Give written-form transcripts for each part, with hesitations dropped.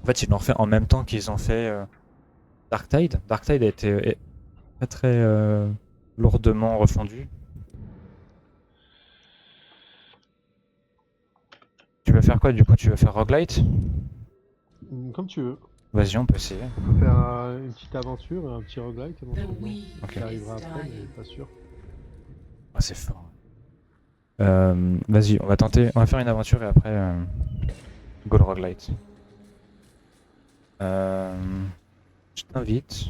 En fait, ils l'ont refait en même temps qu'ils ont fait Darktide. Darktide a été très très lourdement refondu. Tu veux faire quoi du coup? Tu veux faire Roguelite? Comme tu veux. Vas-y, on peut essayer. On peut faire une petête aventure et un petit roguelike éventuellement. Ok. Qui arrivera après, mais pas sûr. Ah, c'est fort. Vas-y, on va tenter, on va faire une aventure et après go le Roguelite. Je t'invite.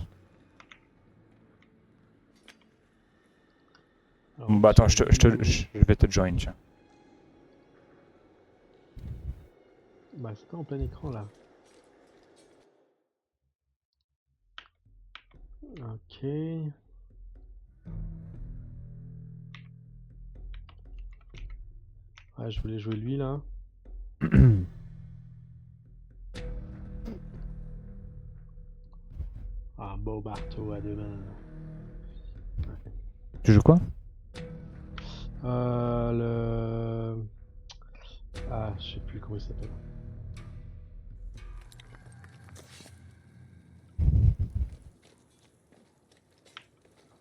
Alors, Bah attends, petit- je vais te join, tiens. Bah, c'était en plein écran là. Ok. Ouais, je voulais jouer lui là. Un beau marteau à deux mains. Tu joues quoi? Le. Ah, je sais plus comment il s'appelle.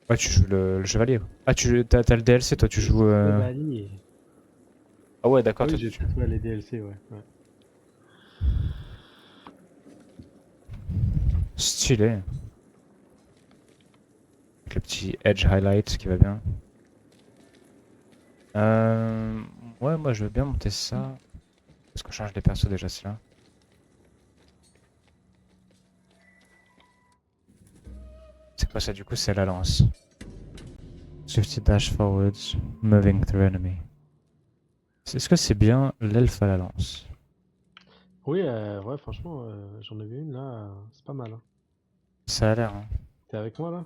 Ouais, tu joues le chevalier. Ah, t'as le DLC, toi, tu joues. Chevalier. Ah ouais, Ah d'accord, oui, toi, j'ai peut-être les DLC, ouais. stylé. Avec le petit Edge Highlight qui va bien. Euh... Ouais, moi je veux bien monter ça. Parce qu'on change les persos déjà, c'est là. C'est quoi ça du coup? C'est la lance. Swift dash forwards, moving through enemy. Est-ce que c'est bien l'elfe à la lance? Oui, ouais, franchement, j'en avais une là, c'est pas mal, hein. Ça a l'air, hein. T'es avec moi là?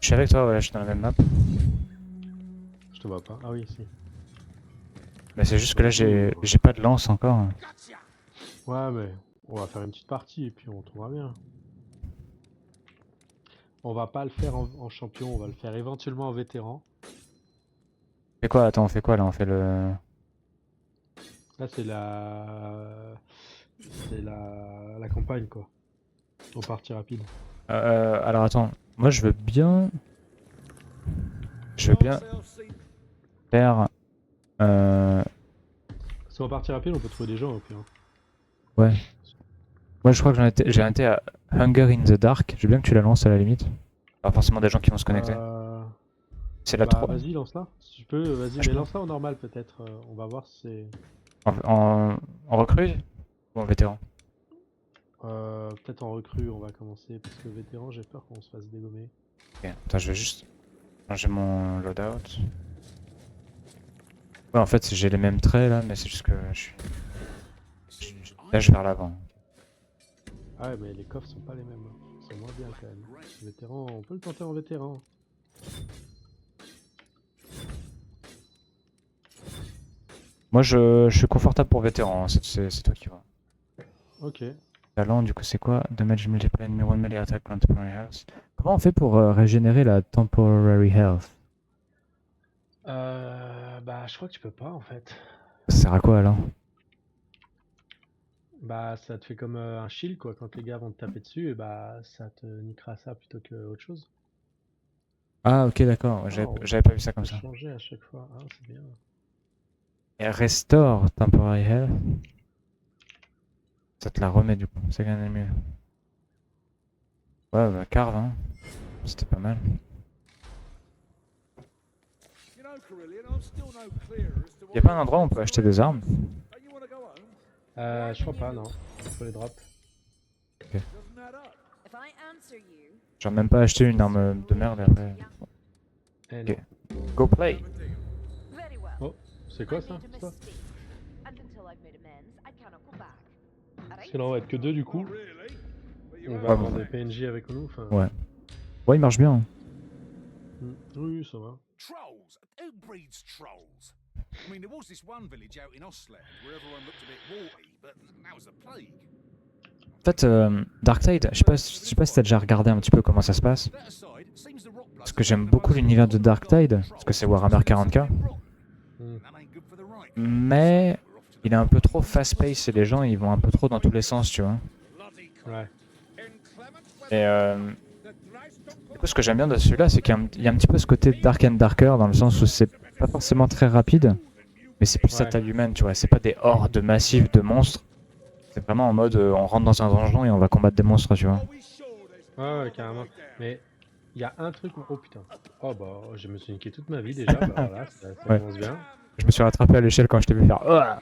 Je suis avec toi, ouais, je suis dans la même map. Je te vois pas. Ah oui, si. Mais c'est juste que là, Oh. j'ai pas de lance encore. Ouais, mais on va faire une petite partie et puis on trouvera bien. On va pas le faire en champion, on va le faire éventuellement en vétéran. On fait quoi? Attends, on fait quoi là? On fait le. Là, c'est la campagne quoi. Au parti rapide. Alors attends, moi je veux bien. Je veux bien faire. Euh... Parce qu'en partie rapide, on peut trouver des gens au pire. Ouais. Moi je crois que j'ai été à Hunger in the Dark. Je veux bien que tu la lances à la limite. Pas forcément des gens qui vont se connecter. Euh, C'est la Bah 3. vas-y, lance-la. Si tu peux, vas-y, Ah, je mais peux. lance-la au normal peut-être. On va voir si c'est. En, en recrue ou en vétéran? Peut-être en recrue, on va commencer. Parce que vétéran, j'ai peur qu'on se fasse dégommer. Ok, attends, je vais juste changer mon loadout. Ouais, en fait, j'ai les mêmes traits là, mais c'est juste que je dash vers l'avant. Ah ouais, mais les coffres sont pas les mêmes, hein. Ils sont moins bien quand même. Vétéran, on peut le tenter en vétéran. Moi, je suis confortable pour vétéran, hein, c'est toi qui vois. Ok. Talent, du coup, c'est quoi? Damage multiply enemy one melee attack on temporary health. Comment on fait pour régénérer la temporary health? Bah, je crois que tu peux pas en fait. Ça sert à quoi alors? Bah, ça te fait comme un shield quoi. Quand les gars vont te taper dessus, et bah, ça te niquera ça plutôt que autre chose. Ah, ok, d'accord, Ah, on j'avais pas vu ça comme peut ça. changer à chaque fois. Ah, c'est bien. Et restore temporary health. Ça te la remet du coup, c'est quand même mieux. Ouais, bah, carve, hein. C'était pas mal. Y'a pas un endroit où on peut acheter des armes? Je crois pas, non. Faut les drop. Ok. Genre même pas acheter une arme de merde et après. Eh Ok. non. Go play! Oh, c'est quoi ça? C'est toi? Parce que là, on va être que deux du coup. On va Ouais, avoir bon, des PNJ avec nous. Enfin. ouais. Ouais, il marche bien, hein. Oui, ça va. Trolls? Who breeds trolls? I mean, there was this one village out in Ostland where everyone looked a bit warty, but that was the plague. En fait, Darktide, je sais pas si t'as déjà regardé un petit peu comment ça se passe. That aside, it seems the rock Parce bloods que have j'aime taken a beaucoup most l'univers de awful lot of Darktide, parce que trolls c'est Warhammer instead of 40k. sending rock. Hmm. That ain't good for the right. Mais So we're off to the il est un peu trop fast-paced et les gens ils vont un peu trop dans tous les sens, tu vois. Ouais. Et du coup, ce que j'aime bien de celui-là, c'est qu'il y a un petit peu ce côté dark and darker, dans le sens où c'est pas forcément très rapide, mais c'est plus à Ouais. taille humaine, tu vois. C'est pas des hordes massives de monstres. C'est vraiment en mode on rentre dans un donjon et on va combattre des monstres, tu vois. Ouais, ouais, carrément. Mais il y a un truc. Oh putain. Oh bah, je me suis niqué toute ma vie déjà. Bah voilà, ça Ouais. commence bien. Je me suis rattrapé à l'échelle quand je t'ai vu faire. Ouah.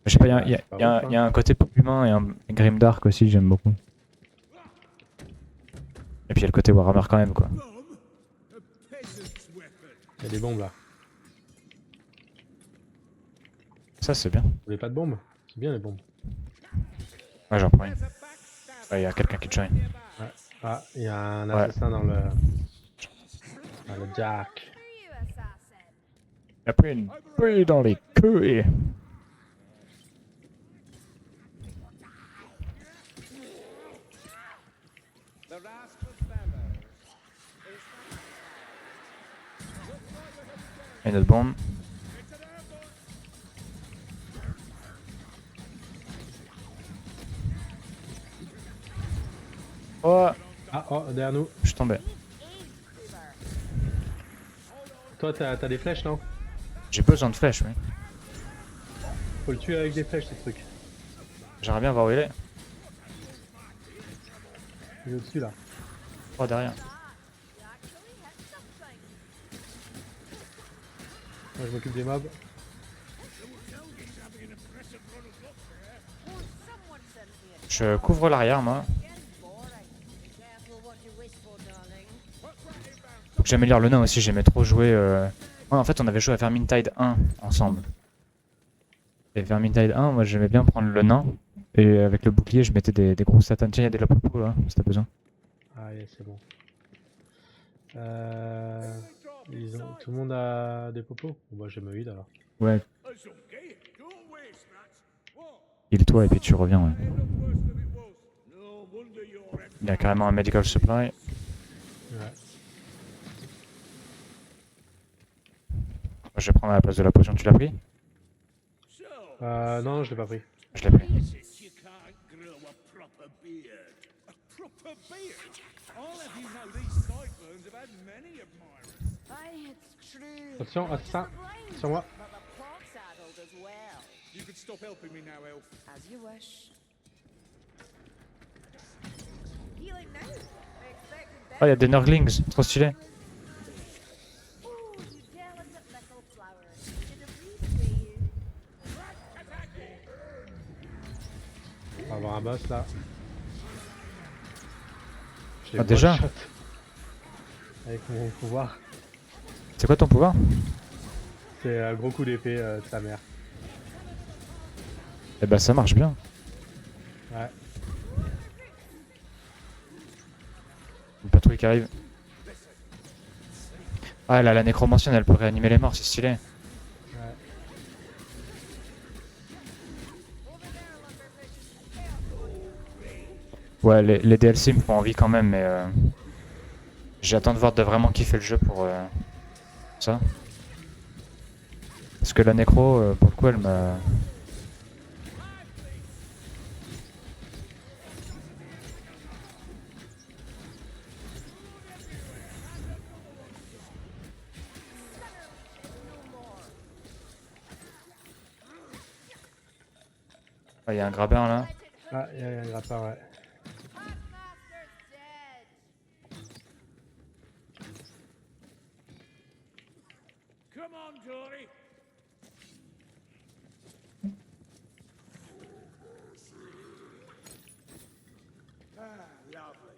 Je sais pas, Ouais, c'est pas ouf, il y a un côté plus humain et un grimdark aussi, j'aime beaucoup. Et puis il y a le côté Warhammer quand même, quoi. Il y a des bombes là. Ça, c'est bien. Vous voulez pas de bombes? C'est bien les bombes. Ouais, j'en prends une. Ouais, il y a quelqu'un qui join. Ouais. Ah, il y a un Ouais. assassin dans le jack. Il a pris une bulle dans les couilles. Et notre bombe. Oh, Ah, oh, derrière nous. je suis tombé. Toi, t'as des flèches, non? J'ai besoin de flèches, oui. Faut le tuer avec des flèches, ce truc. J'aimerais bien voir où il est. Il est au-dessus là. Oh, derrière. Moi, je m'occupe des mobs. Je couvre l'arrière, moi. Faut que j'améliore le nain aussi, j'aimais trop jouer. Ouais, en fait, on avait joué à Vermintide 1 ensemble. Et Vermintide 1, moi j'aimais bien prendre le nain. Et avec le bouclier, je mettais des gros satanes. Tiens, il y a des lapopos là, si t'as besoin. Ah, yes, c'est bon. Tout le monde a des popos? Bon, bah, je me vide alors. Ouais. Heal-toi et puis tu reviens, ouais. Il y a carrément un medical supply. Ouais. Je vais prendre à la place de la potion, tu l'as pris? Non, je l'ai pas pris. Je l'ai pris. Attention, assassin, sur moi. You could stop helping me now, Elf. As you wish. Healing now. I expected Oh, il y a des Nurglings, trop stylé. Ooh, you delicate little flower. Should have repay you. On va avoir un boss là. Je l'ai Ah, déjà? one-shot. Avec mon pouvoir. C'est quoi ton pouvoir? C'est un gros coup d'épée de sa mère. Eh ben ça marche bien. Ouais. Une patrouille qui arrive. Ah, elle a la nécromancienne, elle peut réanimer les morts, c'est stylé. Ouais. Ouais, les DLC me font envie quand même, mais j'attends de voir de vraiment kiffer le jeu pour ça. Parce que la nécro, pour le coup, elle m'a... Ah, il y a un grappin là. Ah, il y a un grappin, ouais. Master's dead. Come on, Dory. Ah, lovely.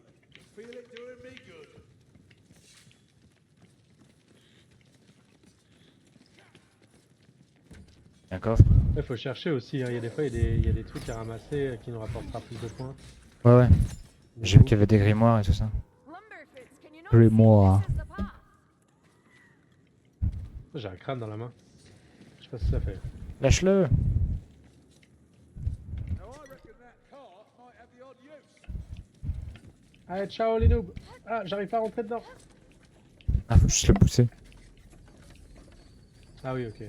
Feel it doing me good. Il y a un coffre. Il faut chercher aussi, hein. Il y a des fois il y a des trucs à ramasser qui nous rapportera plus de points. Ouais, ouais. Du J'ai vu coup, qu'il y avait des grimoires et tout ça. Lumberfoots, can you not Grimoire. see this is the path? j'ai un crâne dans la main. Je sais pas si ça fait. Lâche-le! Now, I reckon that cart might have the odd use. Allez, ciao les noobs! Ah, j'arrive pas à rentrer dedans! Ah, faut juste le pousser. Ah oui, ok.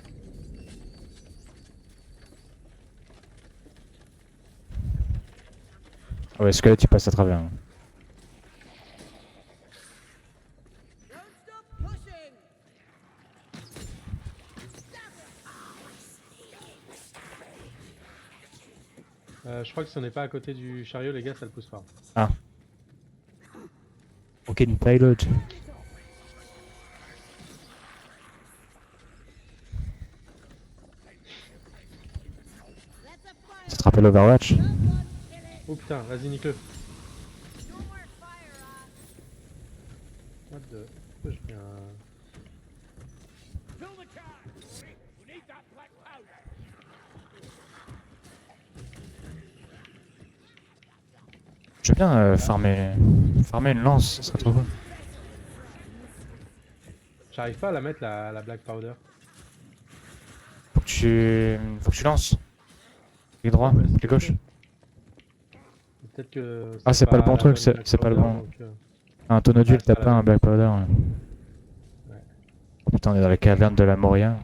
Ouais, squelette il passe à travers. Hein. Don't stop pushing. Je crois que si on n'est pas à côté du chariot, les gars, ça le pousse pas. Ok, une pilot. Let's a fire. Ça te rappelle Overwatch? Someone kill it. Oh putain, vas-y, nique-le. No more fire, What the... Pourquoi je fais un... Fill the car! We need that black powder! Je veux bien farmer une lance, ça serait trop cool. J'arrive pas à la mettre, la black powder. Faut que tu lances. Clic droit, Ouais, c'est clic gauche. Peut-être que... Ah, c'est pas le bon la truc, bonne c'est black pas le powder, bon. donc, Un tonneau d'huile, Ouais, t'as c'est pas pas la un black powder. Ouais. Oh putain, on est dans la caverne de la Moria.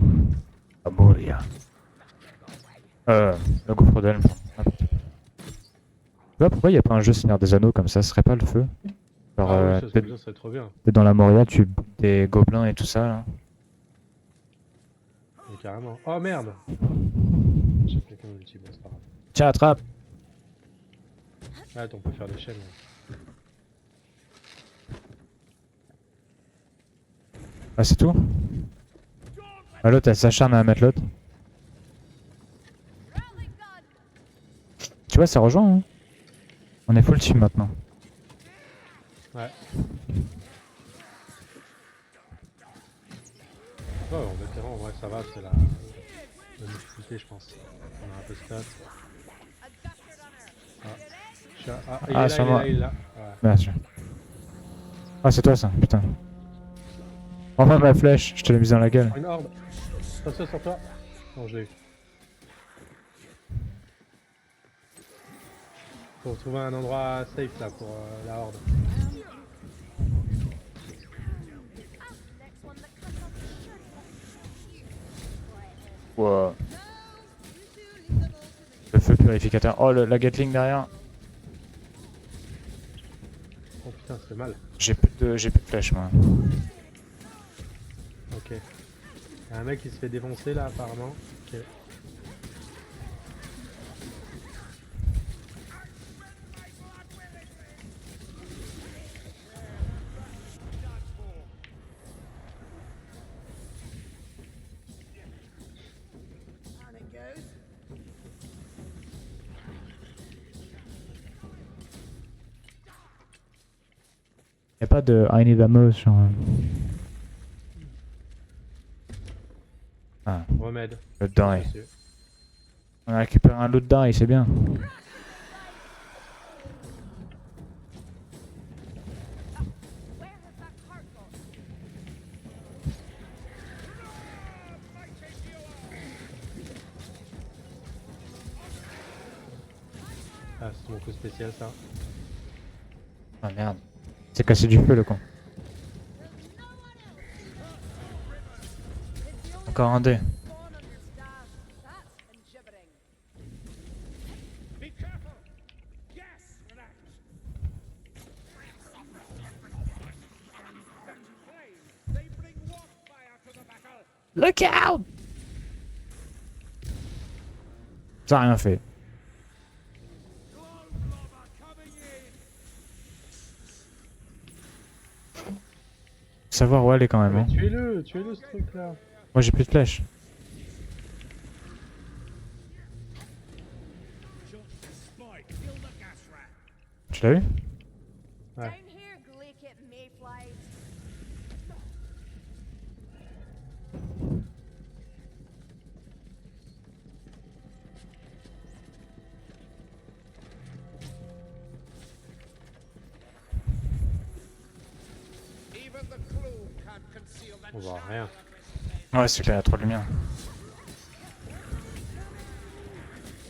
La Moria. Le gouffre d'Elm. Tu vois pourquoi il y a pas un jeu Seigneur des Anneaux comme ça, ce serait pas le feu? Genre, Ah oui, ça, t'es ça serait trop bien. t'es dans la Moria, tu butes des gobelins et tout ça là. Mais carrément. Oh merde! J'ai quelqu'un de l'outil, bon c'est pas grave. Tiens, attrape! Ah, attends, on peut faire des chaînes. Ouais. Ah, c'est tout? Ah, l'autre elle s'acharne à mettre l'autre. Rally gun. Tu vois, ça rejoint, hein. On est full team maintenant. Ouais. Oh, en vétéran, en vrai, ça va, c'est la difficulté, je pense. On a un peu de stats. A dusted on her. Il est c'est là, moi. il est là. Ouais. Merci. Ah, c'est toi ça, putain. Prends-moi ma flèche, je te l'ai mise dans la gueule. Une horde! Attention sur toi! Non, je l'ai eu. Faut trouver un endroit safe là pour la horde. Next one that cuts off the shirt. Wow. Le feu purificateur. Oh, la Gatling derrière. Oh putain, c'est mal. J'ai plus de flèches moi. Ok. Y'a un mec qui se fait défoncer là apparemment. Ok. On it goes. Y'a pas de I need ammo sur. Ah, Remède. le die. Monsieur. On a récupéré un loot die, c'est bien. Where has that cart gone? Ah, c'est mon coup spécial ça. Ah merde. C'est cassé du feu le con. Encore un dé. Spawn on your staff. That's ungibbering. Be careful! Yes! Relax! That flame! They bring warp fire to the battle! Look out! Ça a rien fait. Glowblobber coming in! Savoir où aller quand même. Mais Hein. tuez-le ce truc là. Moi j'ai plus de flèches. Spike, kill the gas rat! Tu l'as vu? Ouais. Down here, Glaciate Mayflies. Even the clue can't conceal that On voit rien. Ouais, c'est clair, il y a trop de lumière.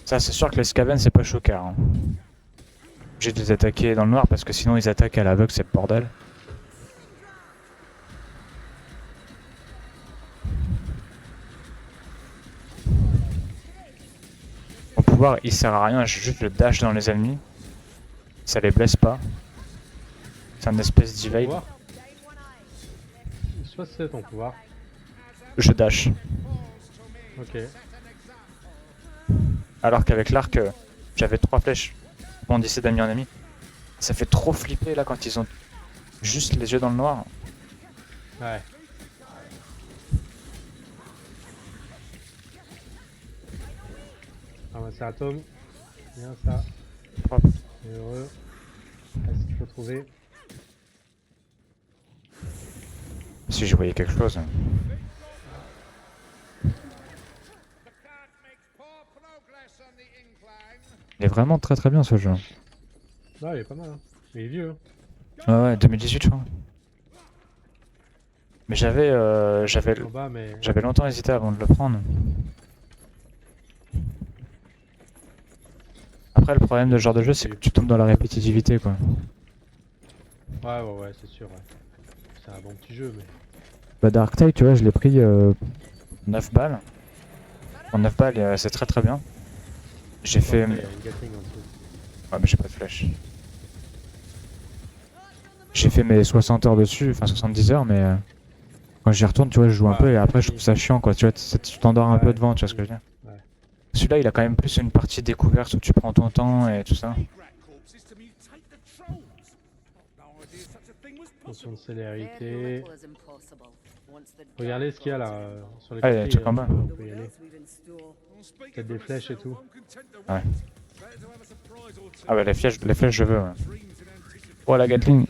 Ça, c'est sûr que les scavens, c'est pas chocard. Hein. J'ai dû les attaquer dans le noir parce que sinon ils attaquent à l'aveugle, c'est le bordel. Mon pouvoir, il sert à rien, j'ai juste le dash dans les ennemis. Ça les blesse pas. C'est un espèce d'evade. Pouvoir. Soit c'est ton pouvoir. Je dash. Ok. Alors qu'avec l'arc, j'avais 3 flèches pour d'ici d'amis en ami. Ça fait trop flipper là quand ils ont juste les yeux dans le noir. Ouais. Ramasser un tome. Bien ça. Propre. Et heureux. Est-ce qu'il faut trouver? Si je voyais quelque chose. Il est vraiment très très bien ce jeu. Ah, il est pas mal. Hein. Il est vieux. Hein. Ouais, ouais, 2018 je crois. Mais j'avais En bas, mais. j'avais longtemps hésité avant de le prendre. Après le problème de ce genre de jeu c'est que tu tombes dans la répétitivité quoi. Ouais, c'est sûr. Ouais. C'est un bon petit jeu, mais. Bah Dark Tide tu vois je l'ai pris 9 balles. Pour 9 balles c'est très très bien. J'ai fait... Il y a une Gatling en dessous. Ouais mais j'ai pas de flèche. J'ai fait mes 60 heures dessus, enfin 70 heures mais... quand j'y retourne tu vois je joue un peu et après je trouve ça chiant quoi. Tu vois tu t'endors un peu devant tu vois ce que je veux dire. Ouais. Celui-là il a quand même plus une partie découverte où tu prends ton temps et tout ça. Fonction de célérité. Regardez ce qu'il y a là sur les Ah, il y a un côtés. truc en bas. On peut y aller. Peut-être des flèches et tout. Ouais. Ah ouais les flèches je veux ouais. Oh la Gatling.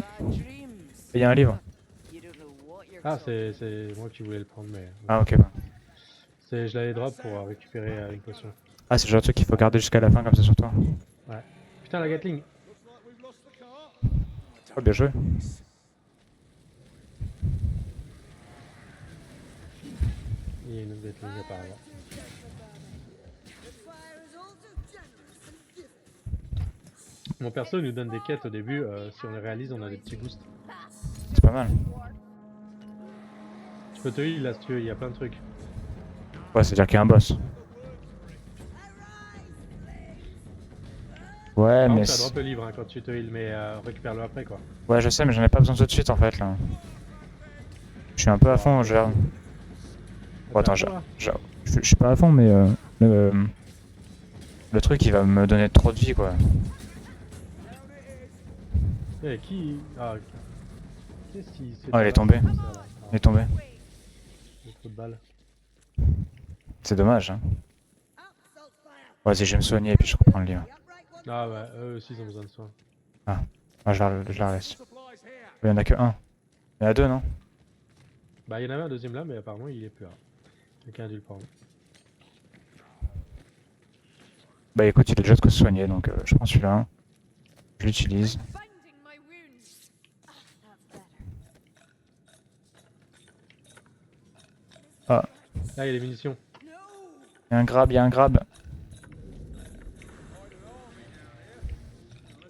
Il y a un livre. Ah, c'est moi qui voulais le prendre, mais. Ah ok bah. Je l'avais drop pour récupérer une potion. Ah c'est le genre de truc qu'il faut garder jusqu'à la fin comme ça sur toi. Ouais. Putain, la Gatling! Oh bien joué. Il y a une autre Gatling apparemment. Mon perso il nous donne des quêtes au début, si on les réalise on a des petits boosts. C'est pas mal. Tu peux te heal là si tu veux, il y a plein de trucs. Ouais c'est à dire qu'il y a un boss. Ouais Par mais... contre, ça drop le livre hein, quand tu te heal, mais récupère-le après quoi. Ouais je sais mais j'en ai pas besoin tout de suite en fait là. Je suis un peu à fond, je... Bon, attends, je suis pas à fond mais le truc il va me donner trop de vie quoi. Eh, qui. Ah, ok. Qu'est-ce qui se fait Oh il est là tombé, comme ça, là il est tombé. J'ai trop de balles. C'est dommage hein. Vas-y je vais me soigner et puis je reprends le livre. Ah ouais, eux aussi ils ont besoin de soins. Moi je la laisse. Il y en a que un. Il y en a deux non? Bah il y en avait un deuxième là mais apparemment il est plus là. Quelqu'un a dû le prendre. Bah écoute il est déjà de quoi se soigner donc je prends celui-là. Je l'utilise. Ah, Là il y a des munitions. il y a un grab, il y a un grab.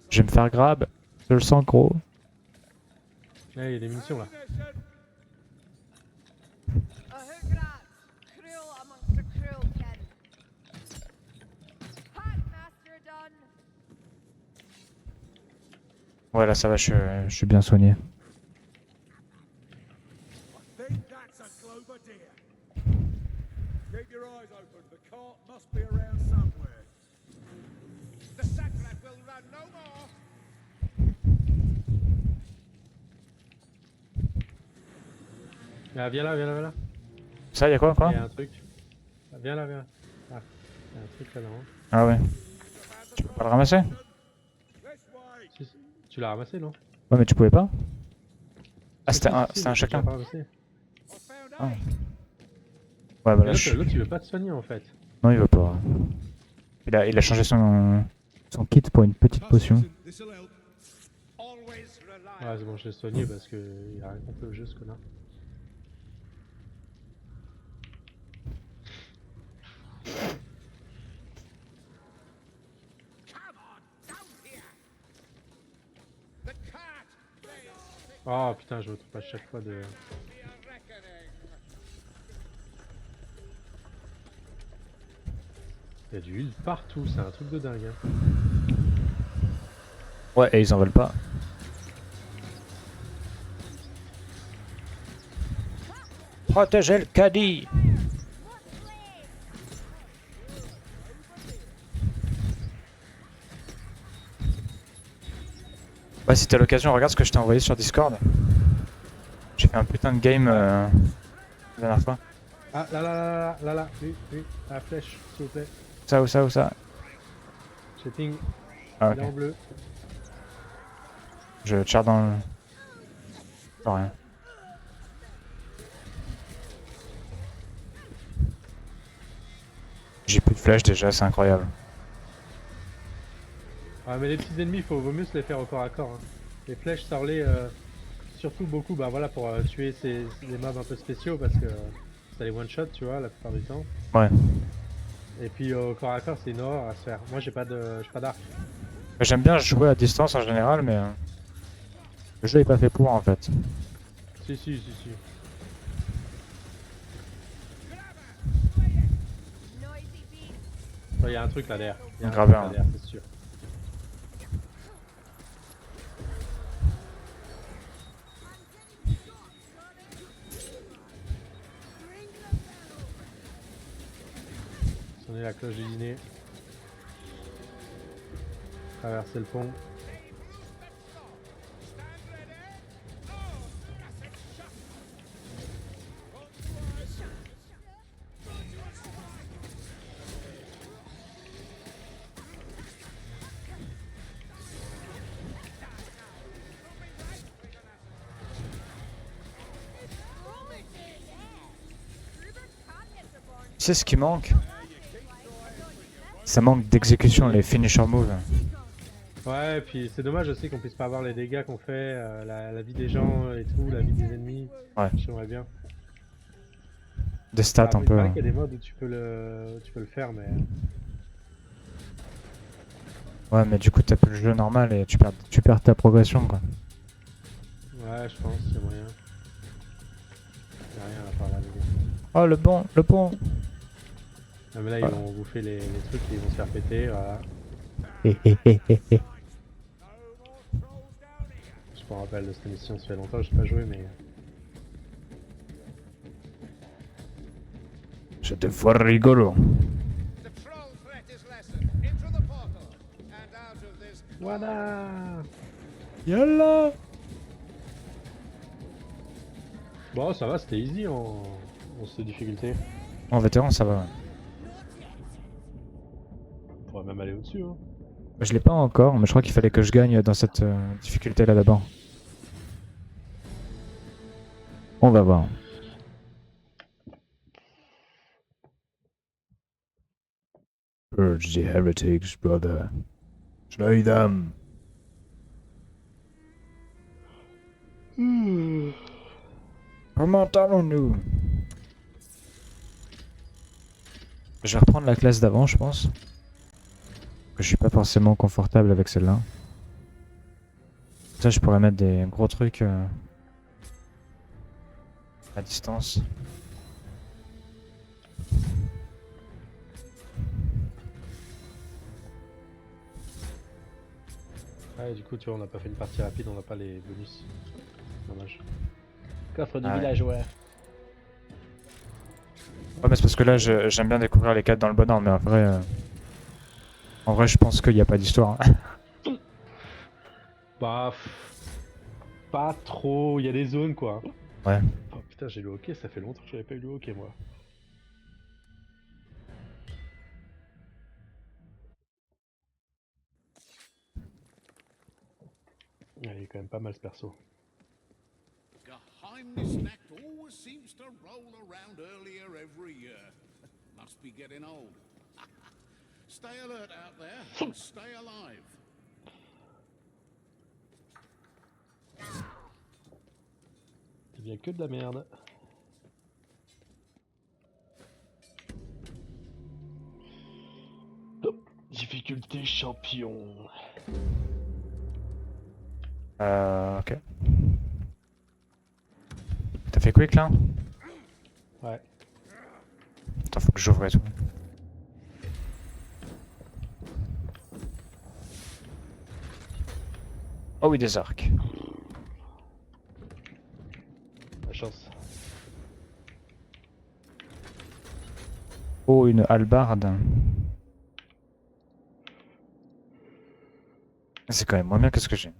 Je vais me faire grab. Je le sens gros. Là il y a des munitions là. Ouais là ça va, je suis bien soigné. Think that's a Clover deer. Keep your eyes open. The cart must be around somewhere. The sackrat will run no more. Ah, viens là, viens là, viens là. Ça y a quoi Il y a un truc. Ah, viens là, viens là. Ah, il y a un truc là-dedans. Ah ouais. Tu peux pas le ramasser? This way. Si, tu l'as ramassé non? Ouais mais tu pouvais pas? Ah Si, c'était si, un, si, c'était un mais tu l'as chacun. pas ramassé. I found Ah. eight. Ouais bah Mais là je... l'autre, il veut pas te soigner en fait. Non il veut pas. Il a changé son kit pour une petite potion. This'll help. Always rely. Ouais, c'est bon, je l'ai soigné parce que il a rien compris au jeu ce connard. Come on, down here. The cart. Oh putain, je me trompe à chaque fois de. Be a reckoning. Il y a du heal partout, c'est un truc de dingue. Hein. Ouais, et ils en veulent pas. Protégez le caddie. Ouais, si t'as l'occasion, regarde ce que je t'ai envoyé sur Discord. J'ai fait un putain de game la dernière fois. Ah, là, oui, la flèche, s'il vous plaît. Ça, où ça, où ça? J'ai ping, Ah, il est en ok. bleu. Je tire dans le... Pas rien. J'ai plus de flèches déjà, c'est incroyable. Ah, mais les petits ennemis, vaut mieux se les faire au corps à corps. Hein. Les flèches, sors-les surtout beaucoup bah, voilà, pour tuer les mobs un peu spéciaux parce que ça les one-shot, tu vois, la plupart du temps. Ouais. Et puis au corps à corps, c'est une horreur à se faire. Moi, j'ai pas d'arc. J'aime bien jouer à distance en général, mais le jeu est pas fait pour en fait. Si. Noisy beast. Il y a un truc là derrière. Il y a un Grave, truc là hein. derrière, c'est sûr. Sonner la cloche du dîner. Traverser le pont. Tu sais ce qui manque? Ça manque d'exécution, les finisher moves. Ouais, et puis c'est dommage aussi qu'on puisse pas avoir les dégâts qu'on fait, la vie des gens et tout, la vie des ennemis. Ouais. J'aimerais bien. Des stats Ah, un il peu. paraît qu'il y a des modes où tu peux le faire, mais Ouais, mais du coup t'as plus le jeu normal et tu perds ta progression quoi. ouais, je pense, il y a moyen. Il y a rien à part là, les gars. Oh le bon, le pont. Ah, mais là, ils vont bouffer les trucs et ils vont se faire péter, voilà. Je me rappelle de cette émission, ça fait longtemps que j'ai pas joué, mais C'était fort rigolo. The troll threat is lessened. Into the portal and out of this. voilà. Yalla. Bon, ça va, c'était easy en cette difficulté. En vétéran ça va. Ouais. On pourrait même aller au-dessus, hein. Je l'ai pas encore, mais je crois qu'il fallait que je gagne dans cette difficulté là d'abord. On va voir. Purge the heretics, brother. Slay them. Comment allons-nous? Je vais reprendre la classe d'avant, je pense. Je suis pas forcément confortable avec celle-là. Ça, je pourrais mettre des gros trucs à distance. Ouais, du coup, tu vois, on n'a pas fait une partie rapide, on n'a pas les bonus. Dommage. Coffre du Ah ouais. villageois. Ouais, mais c'est parce que là, j'aime bien découvrir les quêtes dans le bon ordre, mais en vrai, je pense qu'il n'y a pas d'histoire. Hein. Bah, pas trop, il y a des zones quoi. Ouais. Oh putain, j'ai le hockey, ça fait longtemps que j'avais pas eu le hockey moi. Il est quand même pas mal ce perso. Geheimnisnacht always seems to roll around earlier every year. Must be getting old. Stay alert out there and stay alive. Il vient que de la merde. Hop, difficulté champion. Ok. T'as fait quick là? Ouais. Attends, faut que j'ouvre et tout. Oh oui, des arcs. La chance. Oh, une hallebarde. C'est quand même moins bien que ce que j'ai.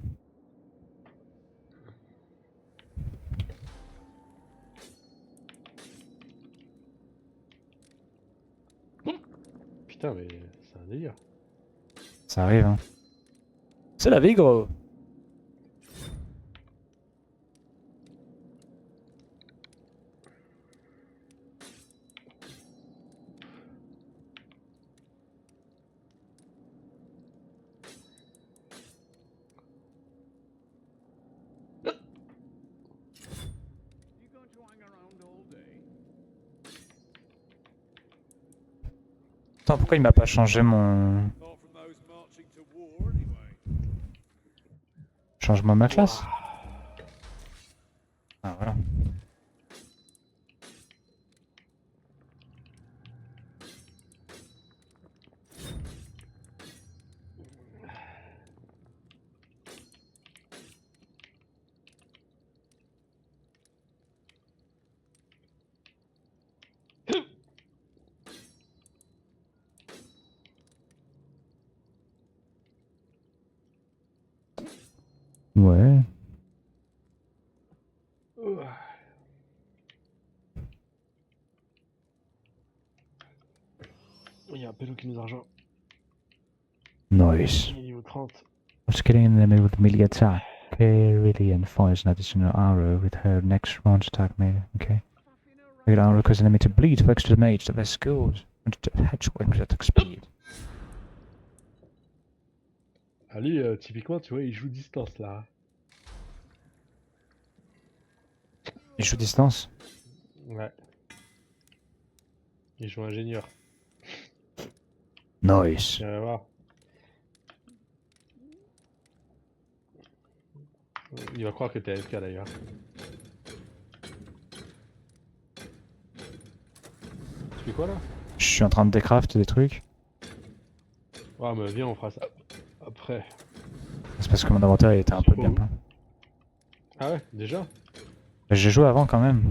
Putain, mais c'est un délire. Ça arrive, hein. C'est la vie, gros. You going to hang around all day? Attends, pourquoi il m'a pas changé mon... Apart from those marching to war, anyway. Change-moi ma classe. Ah, voilà. Ouais. Il y a un pélo qui nous a rejoint. Nice. Il est niveau 30. What's getting in the middle of the melee attack? Okay, really, and fires an additional arrow with her next range attack made. Okay. Make an arrow cause enemy to bleed for extra damage to their skills and to hedgehog attack speed. Ah lui, typiquement, tu vois, il joue distance là. Il joue distance. Ouais. Il joue ingénieur. Nice. Tu vas voir. Il va croire que t'es AFK d'ailleurs. Tu fais quoi là? Je suis en train de décraft des trucs. Ah mais viens, on fera ça après. C'est parce que mon inventaire il était un peu bien plein. Ah ouais, déjà? J'ai joué avant quand même.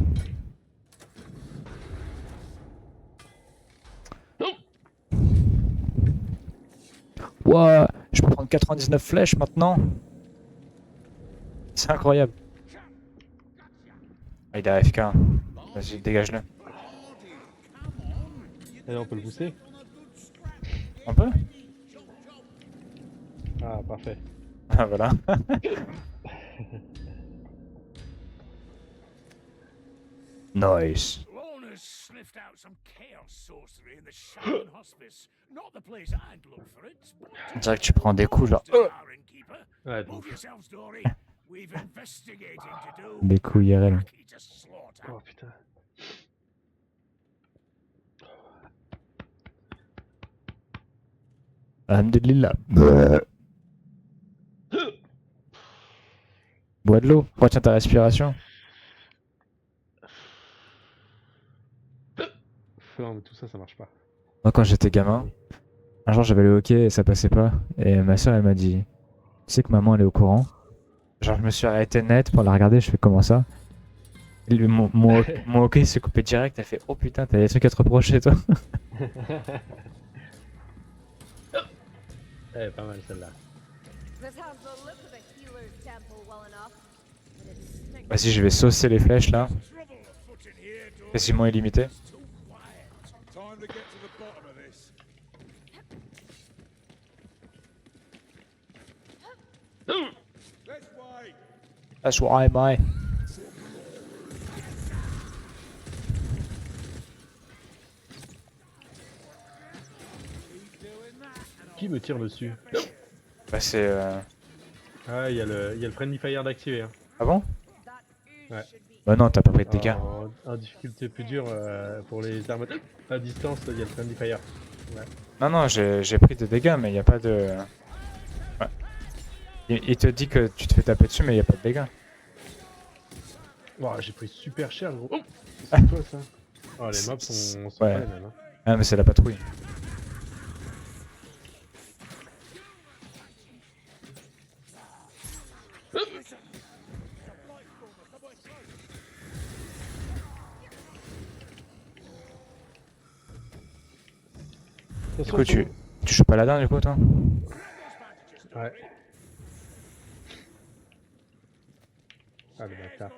Ouah, je peux prendre 99 flèches maintenant. C'est incroyable. Ah, il est AFK. Vas-y, dégage-le. Allez, on peut le pousser? On peut? Ah, parfait. Ah, voilà. Nice. Lorna's sniffed out some chaos sorcery in the Shaman Hospice. Not the place I'd look for it, but On dirait que tu prends des coups genre. Iron Keeper. Ouais, donc. Move yourselves, Dory. We've investigating to do. Des coups IRL. Lucky to slaughter. Oh putain. Alhamdulillah. Bois de l'eau. Retiens ta respiration. Non, mais tout ça, ça marche pas. Moi, quand j'étais gamin, un jour j'avais le hockey et ça passait pas. Et ma soeur elle m'a dit, tu sais que maman elle est au courant. Genre je me suis arrêté net pour la regarder, je fais comment ça? Et mon hockey s'est coupé direct, elle fait oh putain t'as des trucs à te reprocher toi. Eh, pas mal celle-là. This has the look of a healer's temple well enough, but it stinks. Vas-y je vais saucer les flèches là, Trouble afoot in here, Dory. quasiment illimité. It's too quiet. Time to get to the bottom of this. Let's wait. That's what I buy. Qui me tire dessus? Bah c'est... Ah, il y a le Friendly Fire d'activer. Hein. Ah bon? That ooze Ouais. should be Bah non t'as pas pris de dégâts. En difficulté plus dure, pour les armes à distance, il y a le Friendly Fire. Non non j'ai pris des dégâts mais y a pas de... Ouais. Il te dit que tu te fais taper dessus mais y a pas de dégâts. Wow, j'ai pris super cher gros. Oh, c'est quoi ça? Oh, les maps sont Ouais. pas les mêmes. Hein. Ah mais c'est la patrouille. Du Attention, coup, tu chopes Paladin du coup, toi? Ouais. Ah le bâtard.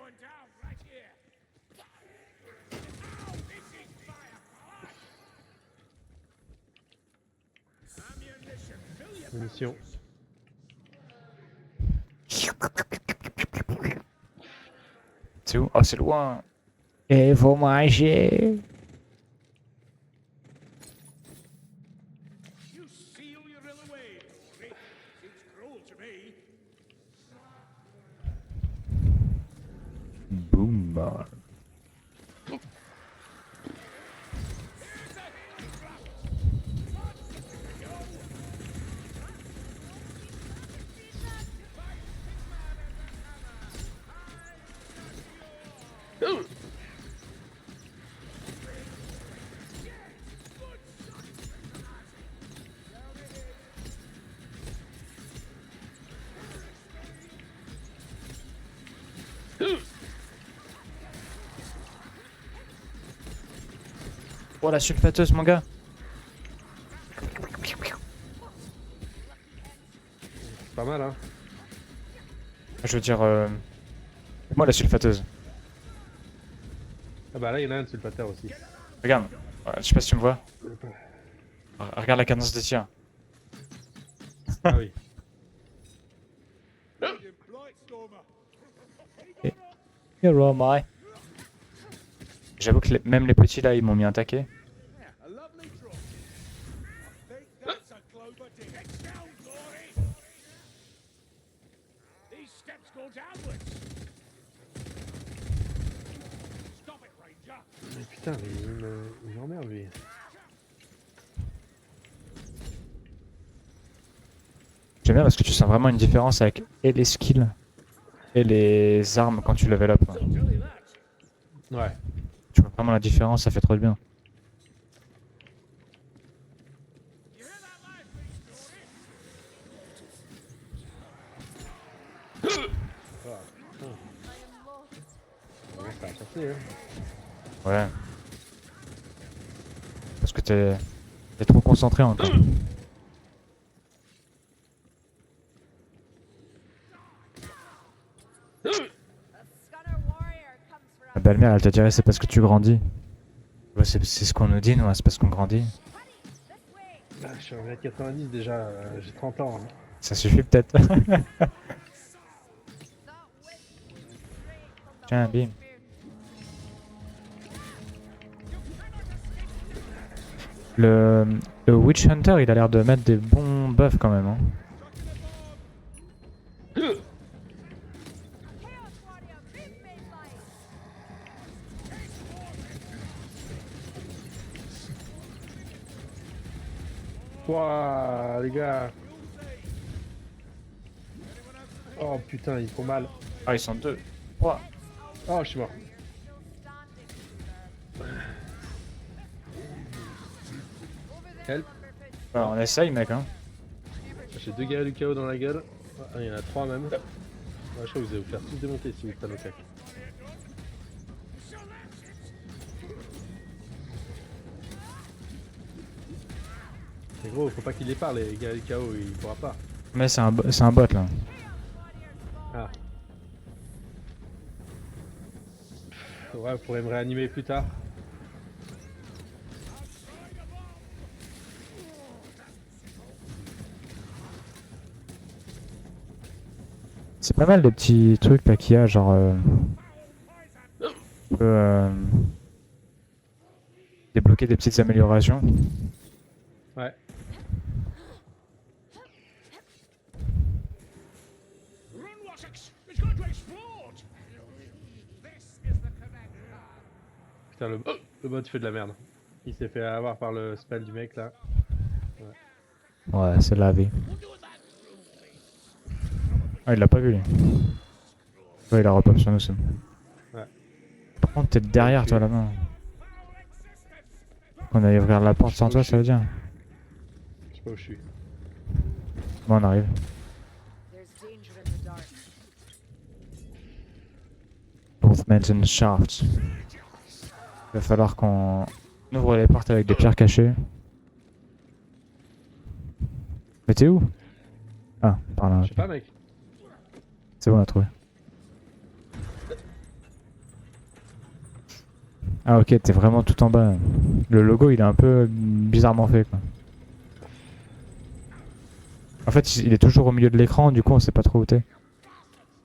Munitions. C'est où? Oh, c'est loin! Et faut manger! You seal your ill away. Seems cruel to me. Boom! Oh la sulfateuse mon gars! C'est pas mal hein. Je veux dire... moi la sulfateuse. Ah bah là il y en a un de sulfateur aussi. Regarde, je sais pas si tu me vois. Regarde la cadence des tirs. Ah oui. You Blightstormer. Hello, my. J'avoue que même les petits là ils m'ont mis un taquet. Yeah, a lovely drop. I think that's a clover dig. It's down, glory. These steps go downwards. Stop it, Ranger. Mais putain mais il m'emmerde lui. J'aime bien parce que tu sens vraiment une différence avec et les skills et les armes quand tu level up. Tell you that. Ouais. Tu vois vraiment la différence, ça fait trop de bien. You hear that, lad? Glory? Ouais, ça a passé hein. Ouais. Parce que t'es trop concentré encore. A Scunner warrior comes for La us. belle-mère elle te dirait c'est parce que tu grandis. Ouais, c'est ce qu'on nous dit nous, hein, c'est parce qu'on grandit. This way. Ah, je suis en 90 déjà, j'ai 30 ans. Hein. Ça suffit peut-être. That whip straight from the Tiens, Holy bim. Spirit. Le Witch Hunter il a l'air de mettre des bons buffs quand même. Hein. Chaos warrior, big baseline. Wouah les gars. Oh putain ils font mal. Ah ils sont deux. 3. Oh je suis mort. Still standing, sir. Help. On essaye mec hein. J'ai 2 gars du chaos dans la gueule. Ah, il y en a 3 même. Ouais, je crois que vous allez vous faire tous démonter si vous prenez le cac. C'est gros, faut pas qu'il les parle les gars du chaos, il pourra pas. Mais c'est un bot là. Ah. Ouais, vous pourrez me réanimer plus tard. C'est pas mal les petits trucs là qu'il y a genre... on peut débloquer des petites améliorations. Ouais. Run, Wessex! It's going to explode! This is the command car. Putain, le bot fait de la merde. Il s'est fait avoir par le spell du mec là. Ouais, c'est la vie. Ah, il l'a pas vu lui. Ouais, il a repop sur nous, c'est bon. Ouais. Par contre, t'es derrière toi là-bas. On aille ouvrir la porte sans toi, ça veut dire. Je sais pas où je suis. Bon, on arrive. There's danger in the dark. Movement and shafts. Il va falloir qu'on ouvre les portes avec des pierres cachées. Mais t'es où? Ah, par là. Je sais pas, mec. C'est bon, on a trouvé. Ah ok, t'es vraiment tout en bas. Le logo il est un peu bizarrement fait quoi. En fait il est toujours au milieu de l'écran, du coup on sait pas trop où t'es.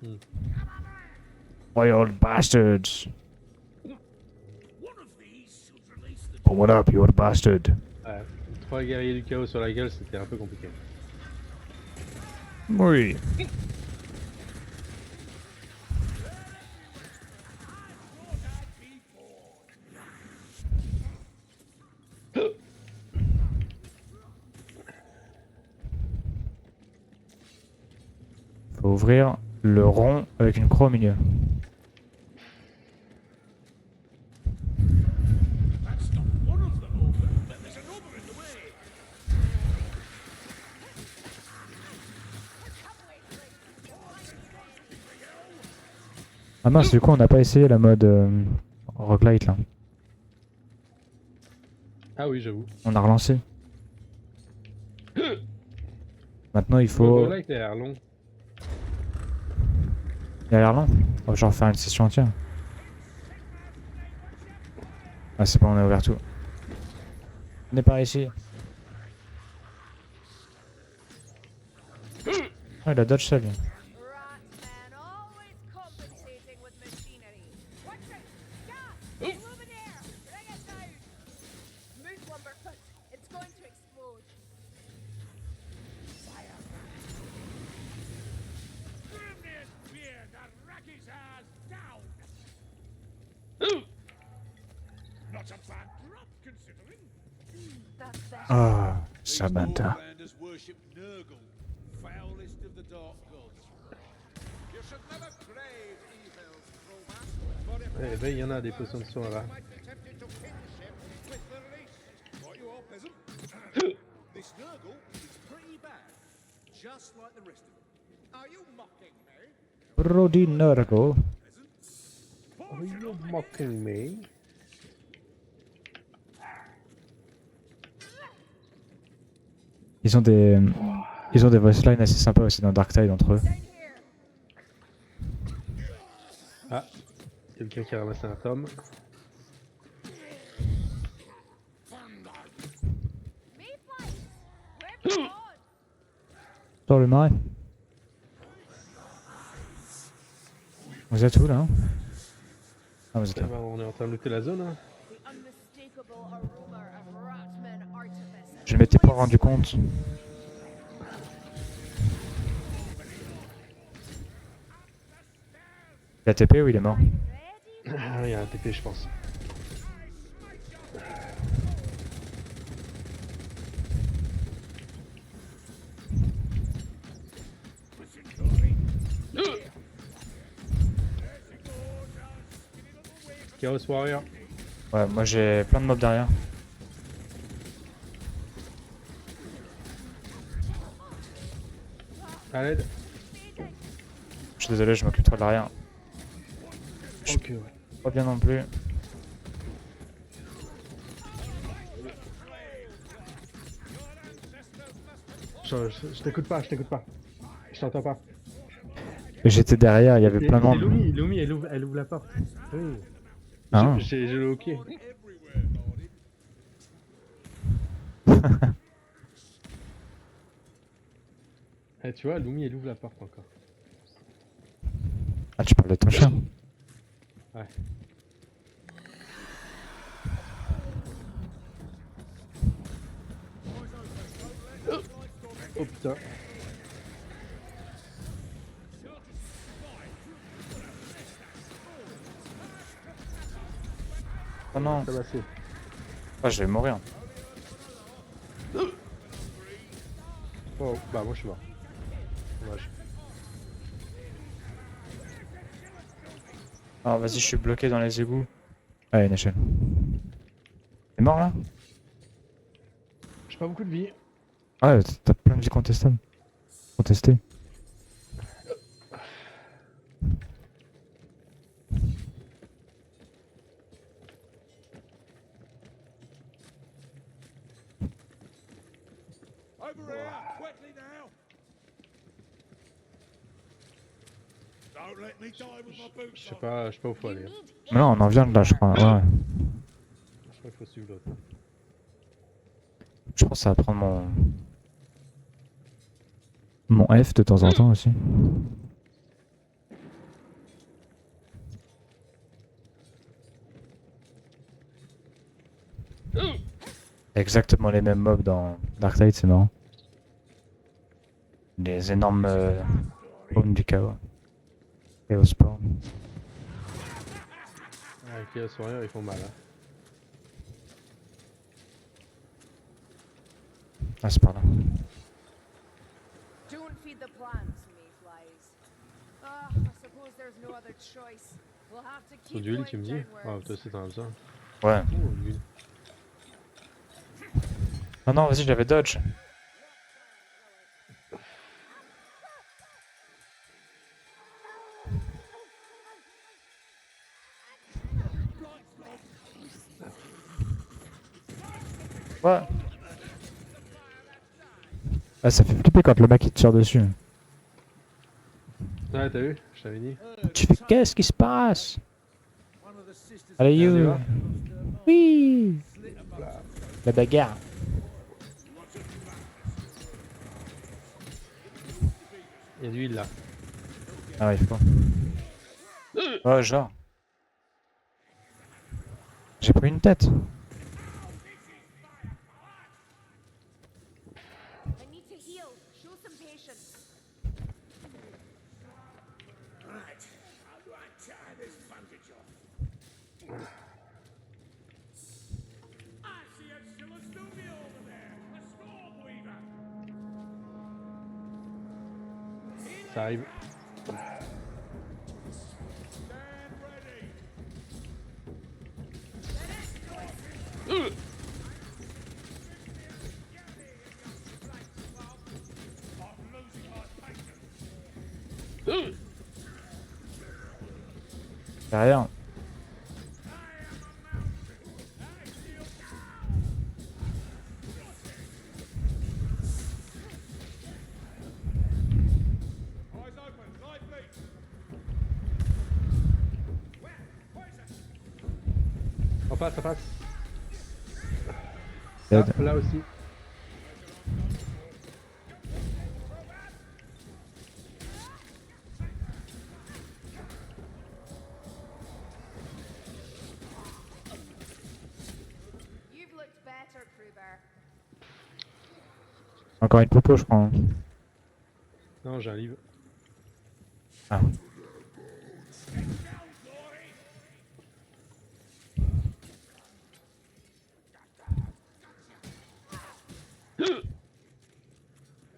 Hmm. Royal bastards! One of these should release the Oh, what up, you old bastard? Ouais. 3 guerriers du chaos sur la gueule, c'était un peu compliqué. Oui. Faut ouvrir le rond avec une croix au milieu. That's not one of them open, but there's another in the way. Ah mince, du coup on n'a pas essayé la mode roguelite là. Ah oui, j'avoue. On a relancé. Maintenant il Le faut... roguelike il a l'air long. Il a l'air long. On va genre faire une session entière. Ah c'est bon, on a ouvert tout. Venez par ici. Ah il a dodge ça lui. Ratman always compensating with machinery. Watch it! Gas! Luminaire! Bring it down! Move, Lumberfoot. It's going to explode. Grimness fear the Rockies are down. Not a bad drop considering. That's better. Ah, These Samantha. Northlanders worship Nurgle, foulest of the dark gods. You should never crave evil's romance, for if Eh ben, il y en a des potions de soin là. might be tempted to kinship with the least. Right you are, peasant. This Nurgle is pretty bad, just like the rest of them. Are you mocking me? Brody Nurgle. Are you mocking me? Ils ont des voice lines assez sympas aussi dans Dark Tide entre eux. Down here. Ah, quelqu'un qui a ramassé un tome. Mayflies! Where's the god? Dans le marais. Vous êtes où là? Ah vous êtes Eh là. ben, on est en train de looter la zone. Hein. The unmistakable aroma of Ratman artifice. Je m'étais pas rendu compte. Il a TP ou il est mort? Ready? Ah, il y a un TP, je pense. Chaos Warrior. Ouais, moi j'ai plein de mobs derrière. À l'aide. Je suis désolé, je m'occupe trop de l'arrière. Ok, ouais. Pas bien non plus. Je t'écoute pas, je t'écoute pas. Je t'entends pas. J'étais derrière, il y avait plein de C'est monde. Lumi, elle ouvre la porte. Oui. Ah. J'ai le hockey. Eh, tu vois, Lumi, elle ouvre la porte encore. Ah, tu parles de ton chien? Ouais. Oh putain. Oh non. Ça va, c'est. Ah, je vais mourir. Oh, bah moi je suis mort. Dommage. Ah, vas-y, je suis bloqué dans les égouts. Allez, une échelle. T'es mort là? J'ai pas beaucoup de vie. Ah, t'as plein de vie contestables. Contesté. Over here, quickly now. Don't let me die with my boots Je sais on. pas où faut You aller. Hein. need Mais non, on en vient de là, je crois. Ouais. Je crois qu'il faut suivre l'autre. Je pense que ça va prendre mon F de temps en temps aussi. Exactement les mêmes mobs dans Darktide, c'est marrant. Les énormes paumes du chaos. Chaos Spawn. Ah, les Chaos Warriors ils font mal. Hein. Ah, c'est par là. Don't feed the plants, mayflies. Ah, I suppose there's no other choice. We'll have to Faut keep du heal going tu me dis? Ah downwards. toi aussi t'en as besoin. Ouais. Oh du heal. Ah non, vas-y, j'avais dodge. Ouais. Ah, ça fait flipper quand le mec il te tire dessus. Ouais t'as vu? Je t'avais dit. Tu fais qu'est-ce qui se passe? One of the sisters Allez, Vas-y, you. va. Oui. La bagarre. Il y a du heal là. Ah ouais, il faut. Oh, genre. J'ai pris une tête. I need to heal. Show some patience. Right. How do I tie this bandage off? I see a Silastuvia over there. A storm weaver. Ça arrive. Stand ready. I'm losing my patience. Derrière. Eyes open, lively. On passe, on passe. Dead. Ah, là aussi. You've looked better, Kruber. Encore une popo, je crois. Hein. Non j'ai un livre. Ah.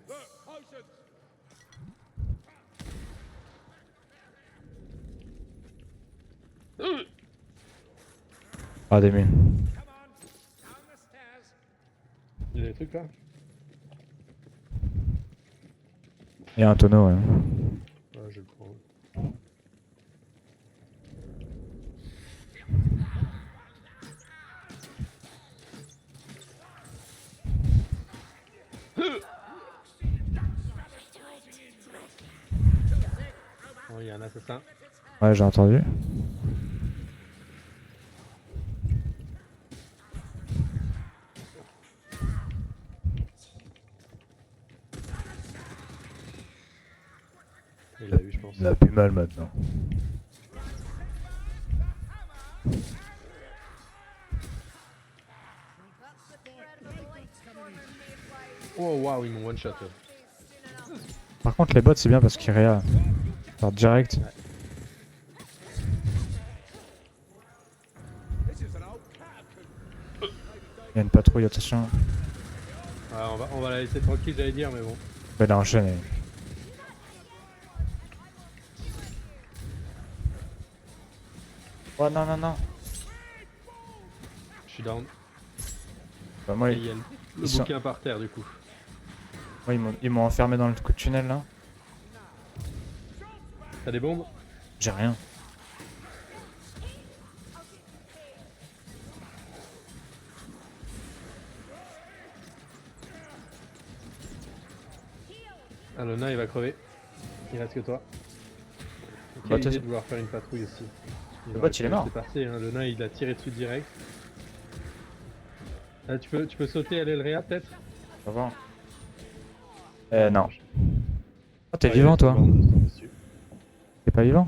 Look, potions. Ah, des mines. Come on. Down the stairs. Il y a des trucs là? Il y a un tonneau, ouais. Ouais je le prends. Oh il y a un assassin. Ouais, j'ai entendu. Il l'a eu je pense. Il a plus mal maintenant. That's the threat of a blight stormer, mayflies. Oh waouh ils m'ont one shot là. Soon enough. Par contre, les bots, c'est bien parce qu'ils réa. Genre direct. This is an old catacomb. Il y a une patrouille, attention. Ah, on va la laisser tranquille j'allais dire mais bon. Il a enchaîné. Oh non, non, non. Je suis down. Bah, moi, Et il y a le ils sont- bouquin par terre du coup. moi, ils m'ont enfermé dans le coup de tunnel là. T'as des bombes? J'ai rien. Ah, le nain il va crever. Il reste que toi. Bah, Quelle toi, idée de vouloir faire une patrouille aussi. Le bot, il est mort. C'est passé, hein. Le nain il a tiré dessus direct. Ah, tu peux sauter à l'Elrea peut-être? On va voir. Non. Oh, t'es Ah, vivant il toi? est tombé dessus. T'es pas vivant?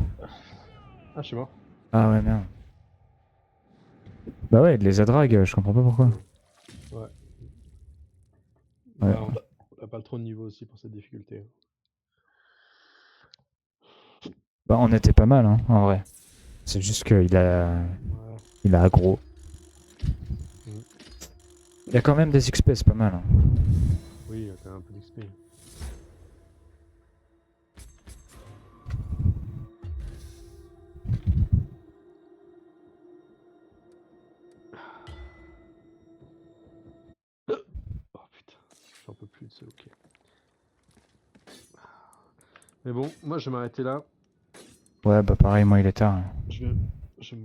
Ah, je suis mort. Ah ouais, merde. Bah ouais, il les a drag, je comprends pas pourquoi. Ouais. Ouais. Bah, on a pas trop de niveau aussi pour cette difficulté. Bah on était pas mal, hein, en vrai. C'est juste qu'il a... Ouais. Il a aggro. Mm. Il y a quand même des XP, c'est pas mal. Hein. Oui, t'as un peu d'XP. Oh putain, j'en peux plus de ce hockey. Mais bon, moi je vais m'arrêter là. Ouais, bah pareil, moi il est tard. Hein. Je vais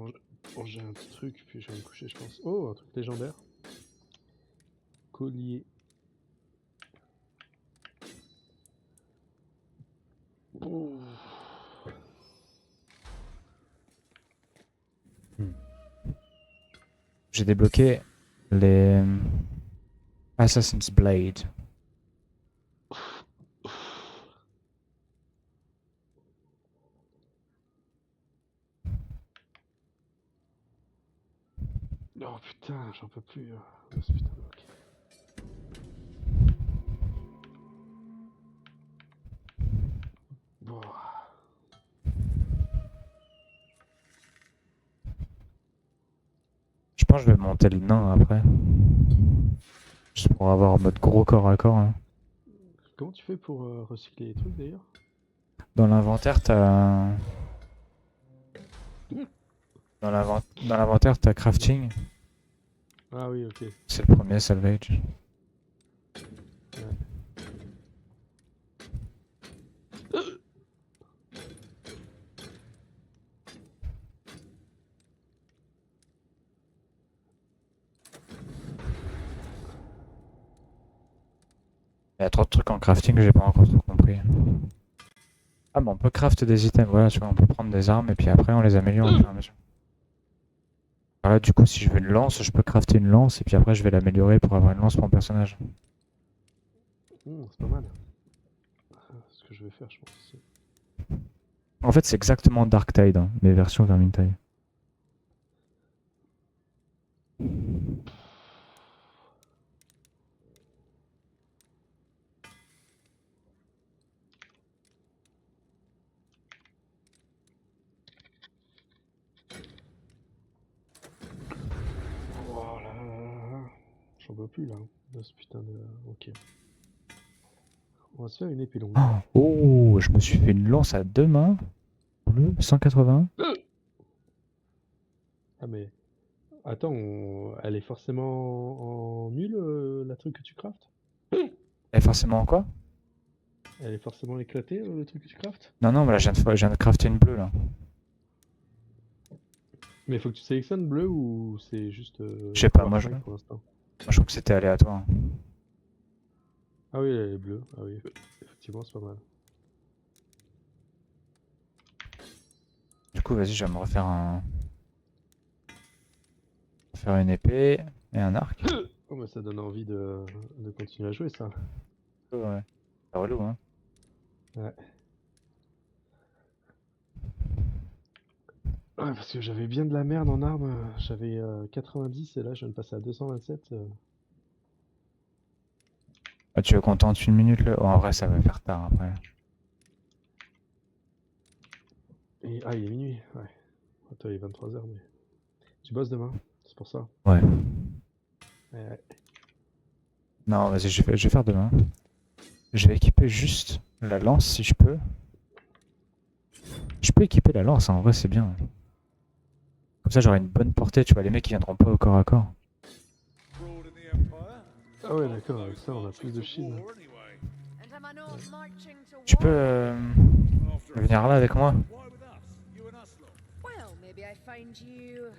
manger un petit truc, puis je vais me coucher, je pense. Oh, un truc légendaire. Collier. Oh. J'ai débloqué les Assassin's Blade. Oh putain, j'en peux plus de ce putain de hockey. Bon. Je pense que je vais monter le nain après. Juste pour avoir en mode gros corps à corps. Hein. Comment tu fais pour recycler les trucs d'ailleurs? Dans l'inventaire, t'as... Dans l'inventaire, t'as crafting. Ah oui, ok. C'est le premier salvage. Il y a trop de trucs en crafting que j'ai pas encore trop compris. Ah mais on peut craft des items, voilà, tu vois, on peut prendre des armes et puis après on les améliore au fur et à mesure. Voilà, du coup, si je veux une lance, je peux crafter une lance et puis après je vais l'améliorer pour avoir une lance pour mon personnage. C'est pas mal. C'est ce que je vais faire, je pense aussi. En fait, c'est exactement Darktide, hein, mais version Vermintide. Oh là là là là. J'en peux plus là, de ce putain de... Ok. On va se faire une épée longue. Oh, je me suis fait une lance à deux mains. Bleu, 180. Ah mais... Attends, elle est forcément en nul, la truc que tu craftes? Et forcément quoi? Elle est forcément éclatée, le truc que tu craftes? Non, non, mais là je viens de crafter une bleue là. Mais faut que tu sélectionnes bleu ou c'est juste... Je sais pas, Power moi 5 pour l'instant? je trouve que c'était aléatoire. Ah oui, elle est bleue. Ah oui, effectivement, c'est pas mal. Du coup, vas-y, je vais me refaire un... faire une épée et un arc. Oh mais ça donne envie de continuer à jouer ça. Ouais. C'est relou, hein. Ouais. Ouais, parce que j'avais bien de la merde en armes. J'avais 90 et là je viens de passer à 227. Ah, tu veux qu'on tente une minute là? Oh, en vrai, ça va faire tard après. Et... Ah, il est minuit, ouais. Attends, il est 23h, mais... Tu bosses demain? C'est pour ça? Ouais. Ouais. Non, vas-y, je vais faire demain. Je vais équiper juste la lance si je peux. Je peux équiper la lance, hein, en vrai, c'est bien. Comme ça, j'aurai une bonne portée, tu vois, les mecs qui viendront pas au corps à corps. Broad in the Empire. Ah ouais, d'accord, avec ça on a plus de shield. War anyway. And am I not marching to Tu peux war? After a venir là avec moi? Why with us? You and us lot. Well, maybe I find you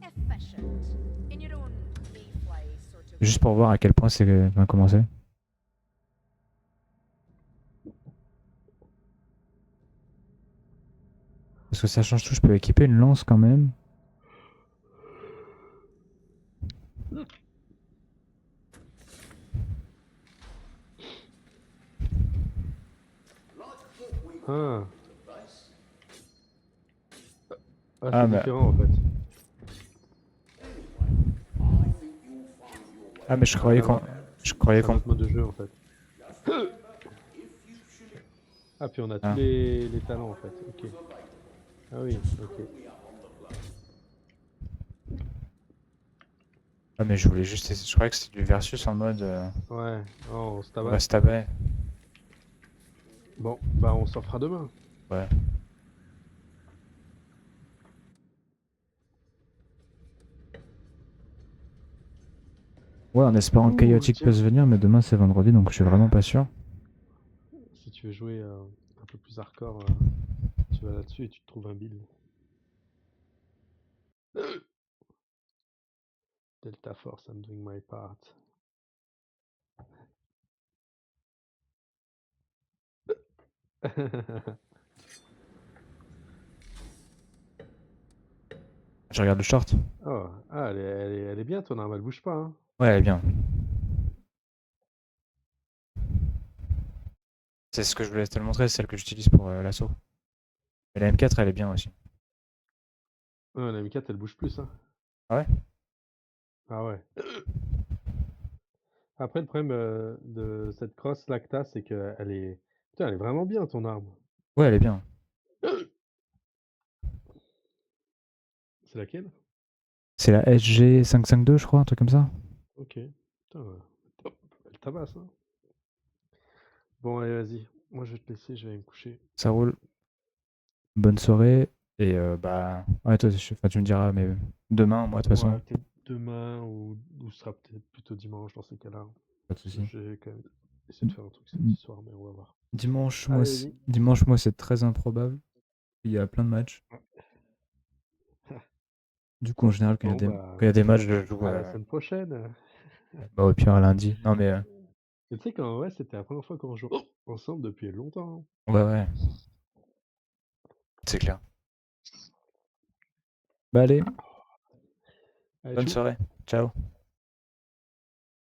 efficient in your own mayfly sort of Juste pour voir à quel point c'est bien commencé. Parce que ça change tout, je peux équiper une lance quand même. Ah, Ah, c'est mais- différent en fait. Ah, mais je croyais Rien à qu'on. voir. Je croyais C'est un qu'on. autre mode de jeu en fait. Ah, puis on a tous Ah. les talents en fait. Ok. Ah oui, ok. Ah, mais je voulais juste. Je croyais que c'était du versus en mode. Ouais, oh, on se On va tabasse. se taper. Bon, bah on s'en fera demain. Ouais. Ouais, en espérant que Ouh, Chaotic tiens. puisse venir, mais demain c'est vendredi donc je suis vraiment pas sûr. Si tu veux jouer un peu plus hardcore, tu vas là-dessus et tu te trouves un build. Delta Force, I'm doing my part. Je regarde le short. Oh, ah, elle est bien ton arme, elle bouge pas, hein. Ouais, elle est bien. C'est ce que je voulais te le montrer, c'est celle que j'utilise pour l'assaut. Mais la M4 elle est bien aussi. Ouais, la M4 elle bouge plus, hein. Ah ouais? Ah ouais. Après, le problème de cette cross Lacta, c'est qu'elle est. Putain, elle est vraiment bien ton arme. Ouais, elle est bien. C'est laquelle? C'est la SG552 je crois, un truc comme ça. Ok. Putain, elle tabasse, hein. Bon, allez, vas-y. Moi, je vais te laisser, je vais aller me coucher. Ça roule. Bonne soirée. Et bah. Ouais, toi, enfin, tu me diras, mais demain, moi, de toute Ouais, façon, peut-être demain ou ce sera peut-être plutôt dimanche dans ces cas-là. pas de soucis. Je vais quand même essayer de faire un truc samedi soir, mais on va voir. Allez, vas-y. Dimanche, moi, c'est très improbable. Il y a plein de matchs. Du coup, en général, Bon, quand bah, il y a des matchs, je joue à la semaine prochaine. bah, au pire à lundi. Non, mais Et tu sais, quand ouais, c'était la première fois qu'on joue ensemble depuis longtemps. ouais, ouais, c'est clair. Bah, allez, Allez, bonne chou. soirée. Ciao.